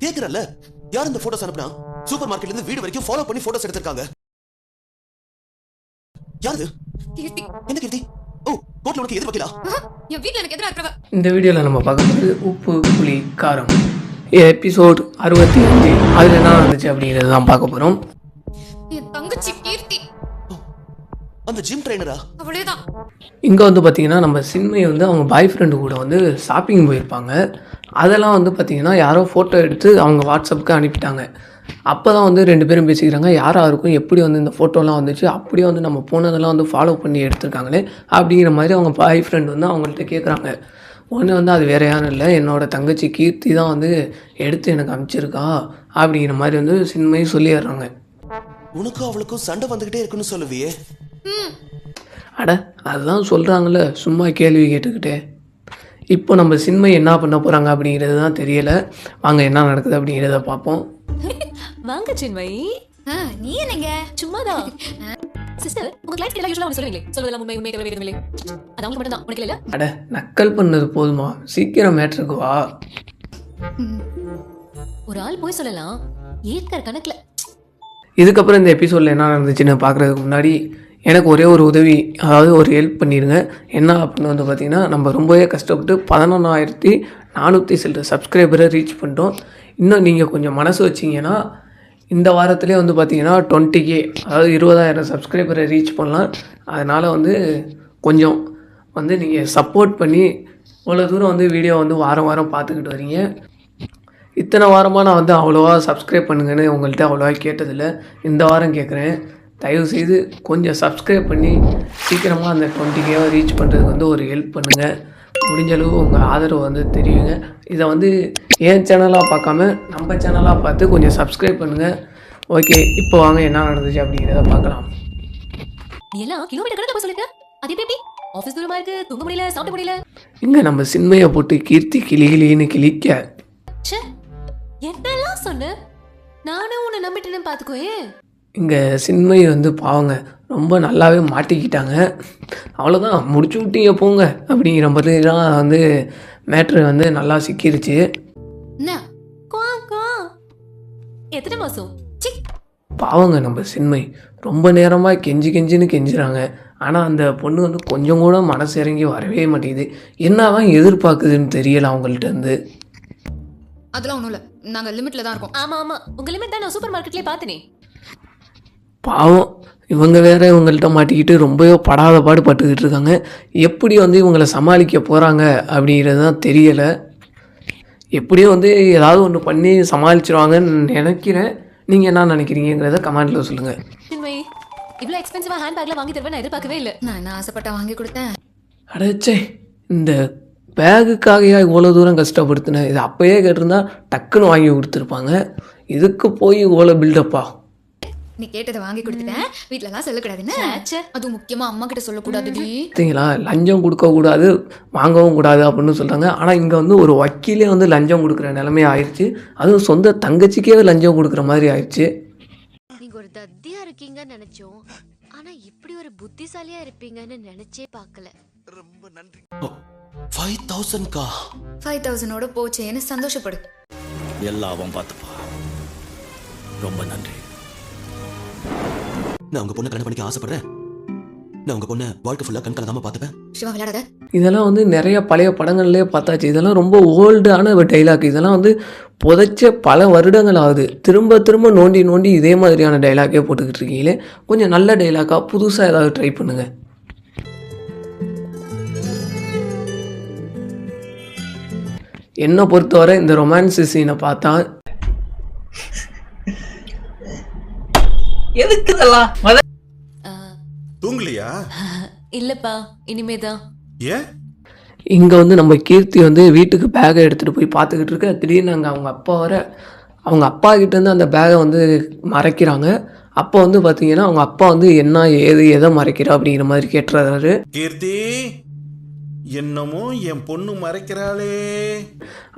கேக்குறல்ல, யார் இந்த போட்டோஸ் அனுப்புனா? சூப்பர் மார்க்கெட்ல இருந்து வீடு வரைக்கும் ஃபாலோ பண்ணி போட்டோஸ் எடுத்திருக்காங்க. யாரு? கீர்த்தி. என்ன கீர்த்தி? ஓ, கோட்ல உனக்கு எதிர் வைக்கலா? என் வீட்ல எனக்கு எதிரா இருக்கறவ. இந்த வீடியோவில் நம்ம பார்க்குறது உப்பு புளி காரம் எபிசோட் 65. அதில் என்ன நடந்துச்சு அப்படிங்கிறது தான் பார்க்க போகிறோம். என் தங்கச்சி கீர்த்தி. அந்த ஜிம் ட்ரைனரா? அவளேதான். இங்கே வந்து பார்த்திங்கன்னா நம்ம சின்மை வந்து அவங்க பாய் ஃப்ரெண்டு கூட வந்து ஷாப்பிங் போயிருப்பாங்க. அதெல்லாம் வந்து பார்த்திங்கன்னா யாரோ ஃபோட்டோ எடுத்து அவங்க வாட்ஸ்அப்புக்கு அனுப்பிட்டாங்க. அப்போ தான் வந்து 2 பேரும் பேசிக்கிறாங்க, யாராருக்கும் எப்படி வந்து இந்த ஃபோட்டோலாம் வந்துச்சு, அப்படியே வந்து நம்ம போனதெல்லாம் வந்து ஃபாலோ பண்ணி எடுத்திருக்காங்களே அப்படிங்கிற மாதிரி அவங்க பாய் ஃப்ரெண்ட் வந்து அவங்கள்ட்ட கேட்குறாங்க. ஒன்று வந்து அது வேறு யாரும் இல்லை, என்னோடய தங்கச்சி கீர்த்தி தான் வந்து எடுத்து எனக்கு அனுப்பிச்சிருக்கா அப்படிங்கிற மாதிரி வந்து சின்மை சொல்லிடுறாங்க. உனக்கும் அவளுக்கும் சண்டை வந்துகிட்டே இருக்குன்னு சொல்லுவியே? அட அதுதான் சொல்கிறாங்களே, சும்மா கேள்வி கேட்டுக்கிட்டே. இப்போ நம்ம சின்மை என்ன பண்ண போகிறாங்க அப்படிங்கிறது தான் தெரியலை. வாங்க என்ன நடக்குது அப்படிங்கிறத பார்ப்போம். வாங்க சின்மயி. நீ என்னங்க? சும்மாதான். சிஸ்டர், உங்க கிளைண்ட்ஸ் எல்லாம் யூசுவலா சொல்லுவீங்களே, சொல்வதெல்லாம் உண்மை உண்மை தவிர வேறு இல்லை. அது அவங்களுக்கு மட்டும் தான், உனக்கு இல்ல? அட நக்கல் பண்ணது போதுமா, சீக்கிரம் மேட்ருக்கு வா. ஒரு ஆள் போய் சொல்லலாம், ஏக்கர் கணக்குல. இதுக்கப்புறம் இந்த எபிசோடில் என்ன நடந்துச்சுன்னு பார்க்குறதுக்கு முன்னாடி எனக்கு ஒரே ஒரு உதவி, அதாவது ஒரு ஹெல்ப் பண்ணிடுங்க. என்ன அப்படின்னு வந்து பார்த்திங்கன்னா, நம்ம ரொம்பவே கஷ்டப்பட்டு 11,400 சில்லற சப்ஸ்கிரைபரை ரீச் பண்ணிட்டோம். இன்னும் நீங்கள் கொஞ்சம் மனசு வச்சிங்கன்னா இந்த வாரத்துலேயே வந்து பார்த்திங்கன்னா 20K, அதாவது 20,000 சப்ஸ்கிரைபரை ரீச் பண்ணலாம். அதனால் வந்து கொஞ்சம் வந்து நீங்கள் சப்போர்ட் பண்ணி இவ்வளோ தூரம் வந்து வீடியோ வந்து வாரம் வாரம் பார்த்துக்கிட்டு வரீங்க. இத்தனை வாரமாக நான் வந்து அவ்வளோவா சப்ஸ்கிரைப் பண்ணுங்கன்னு உங்கள்கிட்ட அவ்வளோவா கேட்டதில்லை. இந்த வாரம் கேட்குறேன், தயவுசெய்து கொஞ்சம் சப்ஸ்கிரைப் பண்ணி சீக்கிரமாக அந்த 20Kவை ரீச் பண்ணுறதுக்கு வந்து ஒரு ஹெல்ப் பண்ணுங்கள். முடிஞ்சளவு உங்கள் ஆதரவு வந்து தெரியுங்க. இதை வந்து என் சேனலாக பார்க்காம நம்ம சேனலாக பார்த்து கொஞ்சம் சப்ஸ்கிரைப் பண்ணுங்கள். ஓகே, இப்போ வாங்க என்ன நடந்துச்சு அப்படிங்கிறத பார்க்கலாம். நீ எல்லாம் கிலோமீட்டர் கணக்கில் போய் சொல்லிருக்க, அது எப்படி? ஆஃபீஸ் தூரமா இருக்கு, தூங்க முடியல, சாப்பிட முடியல. இங்கே நம்ம சின்மையை போட்டு கீர்த்தி கிளிகிளின்னு கிளிக்க. ச்சே, என்னெல்லாம் சொன்ன? நானும் உன்னை நம்பிட்டேன்னு பார்த்துக்கோயே. இங்கே சின்மை வந்து பாவங்க ரொம்ப நல்லாவே மாட்டிக்கிட்டாங்க. அவ்வளோதான், முடிச்சு விட்டீங்க போங்க அப்படிங்கிற மாதிரிலாம் வந்து மேட்ரு வந்து நல்லா சிக்கிருச்சு. என்ன? குவா குவா. எத்தனை மாசம்? பாவங்க நம்ம சின்மை ரொம்ப நேரமாக கெஞ்சின்னு கெஞ்சுறாங்க. ஆனால் அந்த பொண்ணு வந்து கொஞ்சம் கூட மனசு இறங்கி வரவே மாட்டேங்குது. என்னதான் எதிர்பார்க்குதுன்னு தெரியல அவங்கள்ட்ட இருந்து. அதெல்லாம் ஒண்ணும் இல்ல, நாங்க லிமிட்ல தான் இருக்கோம். ஆமா ஆமா, உங்க லிமிட் தான் நான் சூப்பர் மார்க்கெட்லயே பார்த்தனே. பாவம் இவங்க வேற இவங்கள்ட்ட மாட்டிக்கிட்டு ரொம்பவே படாத பாடு பட்டுக்கிட்டு இருக்காங்க. எப்படி வந்து இவங்களை சமாளிக்க போகிறாங்க அப்படிங்கிறது தான் தெரியலை. எப்படியும் வந்து ஏதாவது ஒன்று பண்ணி சமாளிச்சிருவாங்கன்னு நினைக்கிறேன். நீங்கள் என்ன நினைக்கிறீங்கிறத கமெண்ட்டில் சொல்லுங்கள். சின்மயி, இவ்வளோ எக்ஸ்பென்சிவாக ஹேண்ட் பேக்ல வாங்கி தருவேன் நான் எதிர்பார்க்கவே இல்லை. நான் என்ன ஆசைப்பட்ட வாங்கி கொடுத்தேன். அடச்சே, இந்த பேகுக்காகையா இவ்வளோ தூரம் கஷ்டப்படுத்தினேன். இது அப்போயே கேட்டிருந்தா டக்குன்னு வாங்கி கொடுத்துருப்பாங்க. இதுக்கு போய் இவ்வளோ பில்டப்பா. நீ கேட்டதை வாங்கி கொடுத்துட்டேன், வீட்டுல எல்லாம் சொல்லக்கூடாதுன்னு. அது முக்கியமா அம்மா கிட்ட சொல்லக்கூடாதுடி. பார்த்தீங்களா, லஞ்சம் கொடுக்கக்கூடாது வாங்கவும் கூடாது அப்படின்னு சொல்கிறாங்க. ஆனால் இங்கே வந்து ஒரு வக்கீலே வந்து லஞ்சம் கொடுக்குற நிலைமை ஆயிடுச்சு. அதுவும் சொந்த தங்கச்சிக்கே லஞ்சம் கொடுக்குற மாதிரி ஆயிடுச்சு. நீங்க ஒரு தத்தியா இருக்கீங்கன்னு நினைச்சோம், ஆனா இப்படி ஒரு புத்திசாலியா இருப்பீங்கன்னு நினைச்சே பார்க்கல. ரொம்ப நன்றி. 5,000 5,000 போச்சேன்னு சந்தோஷப்படு. எல்லாம் பார்த்துப்பா. ரொம்ப நன்றி. நான் உங்க பொண்ணை கல்யாணம் பண்ணிக்க ஆசைப்படுறேன். நான் உங்க பொண்ணை வாழ்க்கை ஃபுல்லா கண் கலங்காம பார்த்துப்பேன். சிவா விளையாடாத. இதெல்லாம் வந்து நிறைய பழைய படங்கள்லேயே பார்த்தாச்சு. இதெல்லாம் ரொம்ப ஓல்டான டைலாக். இதெல்லாம் வந்து புதைச்ச பல வருடங்கள் ஆகுது. திரும்ப திரும்ப நோண்டி இதே மாதிரியான டைலாக்கே போட்டுக்கிட்டு இருக்கீங்களே. கொஞ்சம் நல்ல டைலாக்காக புதுசாக ஏதாவது ட்ரை பண்ணுங்கள். என்னை பொறுத்தவரை இந்த ரொமான்ஸ் சீனை பார்த்தா எதுக்கு இதெல்லாம் தூங்கலையா? இல்லப்பா, இனிமேதான். ஏன்? இங்கே வந்து நம்ம கீர்த்தி வந்து வீட்டுக்கு பேகை எடுத்துகிட்டு போய் பார்த்துக்கிட்டு இருக்க. திடீர்னு அங்கே அவங்க அப்பா கிட்டேருந்து அந்த பேகை வந்து மறைக்கிறாங்க. அப்போ வந்து பார்த்தீங்கன்னா அவங்க அப்பா வந்து என்ன ஏது எதை மறைக்கிறா அப்படிங்கிற மாதிரி கேட்டுறாரு. கீர்த்தி, என்னமோ என் பொண்ணு மறைக்கிறாளே.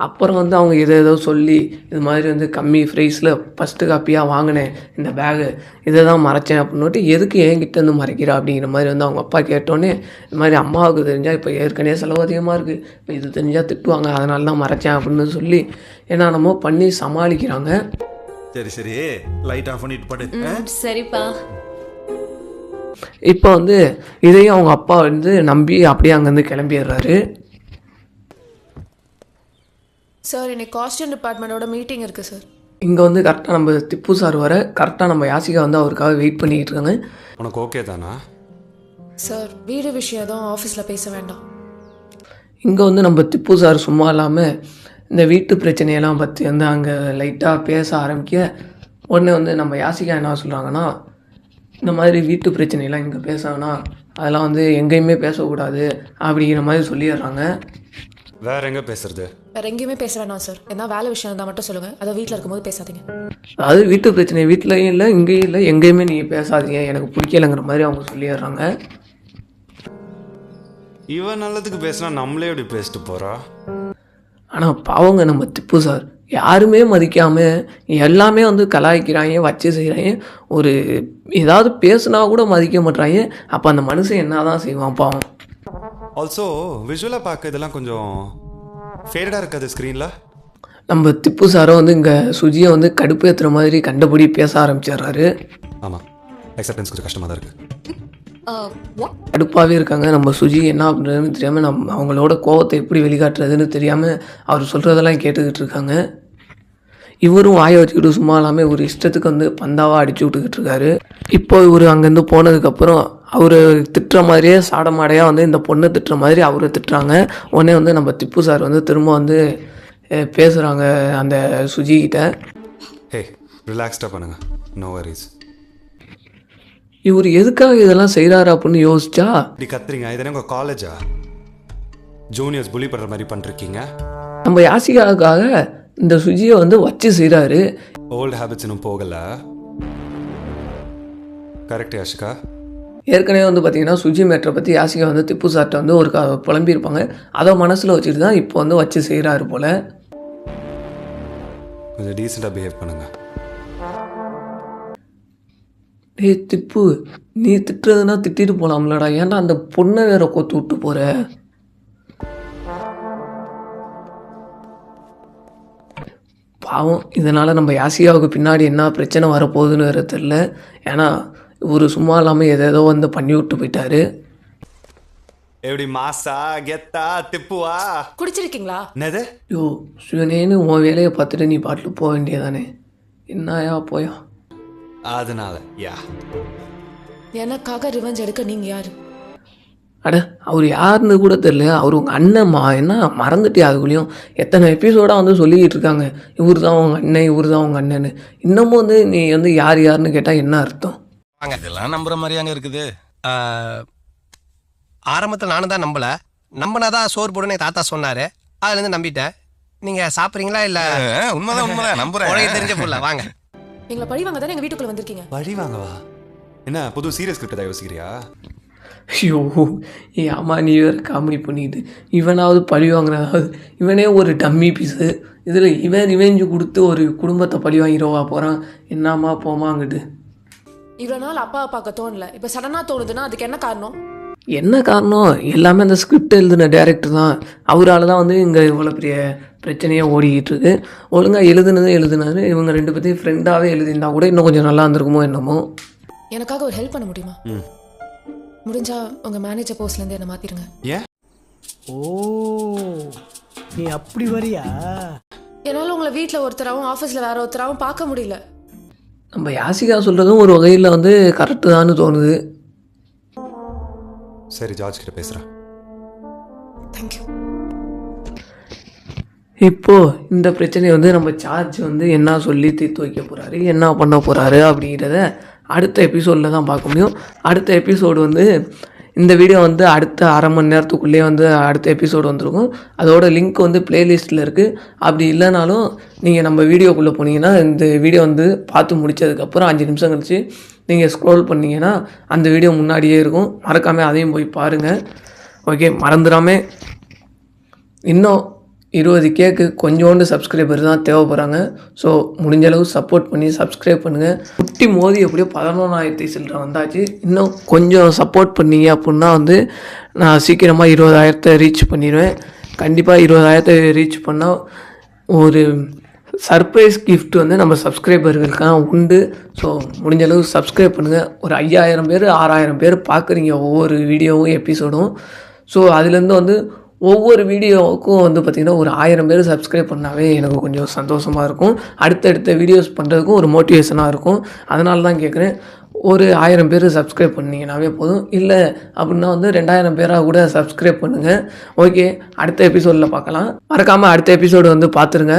அப்புறம் வந்து அவங்க ஏதோ சொல்லி இது மாதிரி வந்து கம்மி ப்ரைஸில் ஃபஸ்ட்டு காப்பியாக வாங்கினேன் இந்த பேகு, இதை தான் மறைச்சேன் அப்படின்னுட்டு எதுக்கு என்கிட்ட வந்து மறைக்கிறா அப்படிங்கிற மாதிரி வந்து அவங்க அப்பா கேட்டோன்னே இது மாதிரி அம்மாவுக்கு தெரிஞ்சால் இப்போ ஏற்கனவே செலவு அதிகமாக இருக்குது, இப்போ இது தெரிஞ்சால் திட்டுவாங்க, அதனால தான் மறைச்சேன் அப்படின்னு சொல்லி என்னென்னமோ பண்ணி சமாளிக்கிறாங்க. சரி சரி, லைட் ஆஃப் பண்ணிட்டு படு. சரிப்பா. இப்போ வந்து இதையும் அவங்க அப்பா வந்து நம்பி அப்படியே அங்கேருந்து கிளம்பிடுறாரு. சார் இன்னைக்கு காஸ்டியூம் டிபார்ட்மெண்ட்டோட மீட்டிங் இருக்குது சார். இங்கே வந்து கரெக்டாக நம்ம திப்பு சார் வர கரெக்டாக நம்ம யாசிகா வந்து அவருக்காக வெயிட் பண்ணிக்கிட்டு இருக்காங்க. உனக்கு ஓகே தானா? சார் வீடு விஷயம் எதுவும் ஆஃபீஸில் பேச வேண்டாம். இங்கே வந்து நம்ம திப்பு சார் சும்மா இல்லாமல் இந்த வீட்டு பிரச்சனையெல்லாம் பற்றி வந்து அங்கே லைட்டாக பேச ஆரம்பிக்க உடனே வந்து நம்ம யாசிகா என்ன சொல்கிறாங்கன்னா, இந்த மாதிரி வீட்டு பிரச்சனையெல்லாம் இங்கே பேசணும்னா அதெல்லாம் வந்து எங்கேயுமே பேசக்கூடாது அப்படிங்கிற மாதிரி சொல்லிடுறாங்க. வேற எங்கே பேசுறது? வேற எங்கேயுமே பேச வேண்டாம் சார். என்ன வேலை விஷயம் இருந்தால் மட்டும் சொல்லுங்கள், அதை வீட்டில் இருக்கும்போது பேசாதீங்க. அதாவது வீட்டு பிரச்சனை வீட்டிலையும் இல்லை இங்கேயும் இல்லை, எங்கேயுமே நீங்கள் பேசாதீங்க, எனக்கு பிடிக்கலைங்கிற மாதிரி அவங்க சொல்லிடுறாங்க. இவன் நல்லதுக்கு பேசினா நம்மளே எப்படி பேசிட்டு போகிறா? ஆனால் பாவங்க நம்ம திப்பு சார் யாருமே மதிக்காமல் எல்லாமே வந்து கலாய்க்கிறாங்க, வச்சு செய்கிறாங்க, ஒரு ஏதாவது பேசுனா கூட மதிக்க மாட்றாங்க. அப்போ அந்த மனுஷன் என்ன தான் செய்வான் பாவம். ஆல்சோ விஷுவலாக பார்க்க இதெல்லாம் கொஞ்சம் ஃபேடடாக இருக்காது ஸ்க்ரீனில். நம்ம திப்பு சாரை வந்து இங்கே சுஜியை வந்து கடுப்பேற்றுற மாதிரி கண்டபடி பேச ஆரம்பிச்சிடுறாரு. ஆமாம், அக்செப்டன்ஸ் கொஞ்சம் கஷ்டமாக தான் இருக்குது. கடுப்பாகவே இருக்காங்க. நம்ம சுஜி என்ன பண்ணுறதுன்னு தெரியாமல் அவங்களோட கோவத்தை எப்படி வெளிக்காட்டுறதுன்னு தெரியாமல் அவர் சொல்கிறதெல்லாம் கேட்டுக்கிட்டு இருக்காங்க. இவரும் வாயை வச்சுக்கிட்டு சும்மா இல்லாமல் ஒரு இஷ்டத்துக்கு வந்து பந்தாவாக அடிச்சு விட்டுக்கிட்டு இருக்காரு. இப்போ இவர் அங்கேருந்து போனதுக்கப்புறம் அவர் திட்டுற மாதிரியே சாடமாடையாக வந்து இந்த பொண்ணை திட்டுற மாதிரி அவரை திட்டுறாங்க. உடனே வந்து நம்ம திப்பு சார் வந்து திரும்ப வந்து பேசுகிறாங்க அந்த சுஜிக்கிட்ட. ஹே, ரிலாக்ஸ்டாக பண்ணுங்க, நோ வரிஸ். இவர் எதுக்காக இதெல்லாம் செய்கிறாரு அப்படின்னு யோசிச்சா, இப்படி கத்துறீங்க, இதே உங்கள் காலேஜா? ஜூனியர்ஸ் புலி பண்ணுற மாதிரி பண்ணிருக்கீங்க. நம்ம யாசிகாவுக்காக இந்த சுஜியை வந்து வச்சு செய்கிறாரு. ஓல்டு ஹேபிட்ஸ் இன்னும் போகலை. கரெக்ட் யாஷிகா? ஏற்கனவே வந்து பார்த்திங்கன்னா சுஜி மேட்டரை பற்றி யாசிகா வந்து திப்பு சார்ட்ட வந்து ஒரு புலம்பியிருப்பாங்க. அதை மனசில் வச்சுட்டு தான் இப்போ வந்து வச்சு செய்கிறாரு போல். கொஞ்சம் டீசெண்டாக பிஹேவ் பண்ணுங்க. டேய் திப்பு, நீ திட்டுறதுனா திட்டிட்டு போகலாம்லடா, ஏன்டா அந்த பொண்ணை வேற கொத்து விட்டு போகிற? பாவம், இதனால் நம்ம யாசிகாவுக்கு பின்னாடி என்ன பிரச்சனை வரப்போகுதுன்னு வேறு தெரில. ஏன்னா இவர் சும்மா இல்லாமல் ஏதேதோ வந்து பண்ணி விட்டு போயிட்டாரு. எப்படி மாசா கெத்தா திப்புவா? குடிச்சிருக்கீங்களா? என்னது? யோ சிவனேன்னு உன் வேலையை பார்த்துட்டு நீ பாட்டில் போக வேண்டியதானே, என்னயா போயா? அதனால யா எனக்காக ரிவெஞ்ச் எடுக்க நீங்கள் யார்? அட அவர் யாருன்னு கூட தெரியல, அவர் உங்கள் அண்ணம்மா, என்ன மறந்துட்டே? அதுக்குள்ளேயும் எத்தனை எபிசோடாக வந்து சொல்லிக்கிட்டு இருக்காங்க இவர் தான் உங்கள் அண்ணன், இவர் தான் உங்கள் அண்ணன்னு. இன்னமும் வந்து நீ வந்து யார் யாருன்னு கேட்டால் என்ன அர்த்தம்? இதெல்லாம் நம்புற மாதிரியாங்க இருக்குது. ஆரம்பத்தில் நானும் தான் நம்பினாதான் சோறு போடுன்னு தாத்தா சொன்னாரு, அதுலேருந்து நம்பிட்டேன். நீங்கள் சாப்பிட்றீங்களா? இல்லை உண்மைதான் நம்புறேன். உனக்கு தெரிஞ்ச பொருளா வாங்க. எங்களை பழி வாங்க தானே எங்கள் வீட்டுக்குள்ளே வந்திருக்கீங்க. பழி வாங்கவா? என்ன புது சீரியஸ் ஸ்கிரிப்ட் ஏதாவது யோசிக்கிறியா? ஐயோ ஆமா, நீ வேறு காமெடி பண்ணிட்டு இவனாவது பழி வாங்கினதாவது. இவனே ஒரு டம்மி பீஸு, இதில் இவன் ரிவெஞ்சு கொடுத்து ஒரு குடும்பத்தை பழி வாங்கிடுவா போகிறான். என்னம்மா போமாங்கிட்டு. இவ்வளோ நாள் அப்பா பார்க்க தோணல, இப்போ சடனாக தோணுதுன்னா அதுக்கு என்ன காரணம்? என்ன காரணம்? எல்லாமே அந்த ஸ்கிரிப்ட் எழுதின டேரக்டர் தான். அவரால் தான் வந்து இங்கே இவ்வளோ பெரிய பிரச்சனையாக ஓடிக்கிட்டு இருக்கு. ஒழுங்காக எழுதுனாரு. இவங்க ரெண்டு பேர்த்தையும் ஃப்ரெண்டாகவே எழுதியிருந்தா கூட இன்னும் கொஞ்சம் நல்லா இருந்திருக்குமோ என்னமோ. எனக்காக ஒரு ஹெல்ப் பண்ண முடியுமா? முடிஞ்சா உங்கள் மேனேஜர் போஸ்ட்லேருந்து என்னை மாற்றிடுங்க. ஏன்? ஓ, நீ அப்படி வரியா? என்னால் உங்களை வீட்டில் ஒருத்தராகவும் ஆஃபீஸில் வேற ஒருத்தராகவும் பார்க்க முடியல. நம்ம யாசிகா சொல்கிறதும் ஒரு வகையில் வந்து கரெக்டு தான்னு தோணுது. சரி, ஜார்ஜ் கிட்ட பேசுகிறேன். தேங்க்யூ. இப்போது இந்த பிரச்சனையை வந்து நம்ம சார்ஜ் வந்து என்ன சொல்லி தீர்த்து வைக்க போகிறாரு, என்ன பண்ண போகிறாரு அப்படிங்கிறத அடுத்த எபிசோடில் தான் பார்க்க முடியும். அடுத்த எபிசோடு வந்து இந்த வீடியோ வந்து அடுத்த அரை மணி நேரத்துக்குள்ளேயே வந்து அடுத்த எபிசோடு வந்துருக்கும். அதோட லிங்க் வந்து ப்ளேலிஸ்ட்டில் இருக்குது. அப்படி இல்லைனாலும் நீங்கள் நம்ம வீடியோக்குள்ளே போனீங்கன்னா இந்த வீடியோ வந்து பார்த்து முடித்ததுக்கப்புறம் 5 நிமிஷம் கழிச்சு நீங்கள் ஸ்க்ரோல் பண்ணிங்கன்னா அந்த வீடியோ முன்னாடியே இருக்கும். மறக்காமல் அதையும் போய் பாருங்கள். ஓகே, மறந்துடாமல் இன்னும் 20Kக்கு கொஞ்சோண்டு சப்ஸ்கிரைபர் தான் தேவைப்படுறாங்க. ஸோ முடிஞ்சளவு சப்போர்ட் பண்ணி சப்ஸ்கிரைப் பண்ணுங்கள். குட்டி மோதி எப்படியோ 11,000 சில்லற வந்தாச்சு. இன்னும் கொஞ்சம் சப்போர்ட் பண்ணீங்க அப்படின்னா வந்து நான் சீக்கிரமாக 20,000 ரீச் பண்ணிடுவேன். கண்டிப்பாக 20,000 ரீச் பண்ணால் ஒரு சர்ப்ரைஸ் கிஃப்ட் வந்து நம்ம சப்ஸ்கிரைபர்களுக்காக உண்டு. ஸோ முடிஞ்சளவு சப்ஸ்கிரைப் பண்ணுங்கள். ஒரு 5,000 பேர் 6,000 பேர் பார்க்குறீங்க ஒவ்வொரு வீடியோவும் எபிசோடும். ஸோ அதுலேருந்து வந்து ஒவ்வொரு வீடியோவுக்கும் வந்து பார்த்திங்கன்னா ஒரு 1000 பேர் சப்ஸ்கிரைப் பண்ணாவே எனக்கு கொஞ்சம் சந்தோஷமாக இருக்கும். அடுத்தடுத்த வீடியோஸ் பண்ணுறதுக்கும் ஒரு மோட்டிவேஷனாக இருக்கும். அதனால தான் கேட்குறேன், ஒரு 1000 பேர் சப்ஸ்கிரைப் பண்ணிங்கனாவே போதும். இல்லை அப்படின்னா வந்து 2000 பேராக கூட சப்ஸ்கிரைப் பண்ணுங்கள். ஓகே, அடுத்த எபிசோடில் பார்க்கலாம். மறக்காமல் அடுத்த எபிசோடு வந்து பார்த்துருங்க.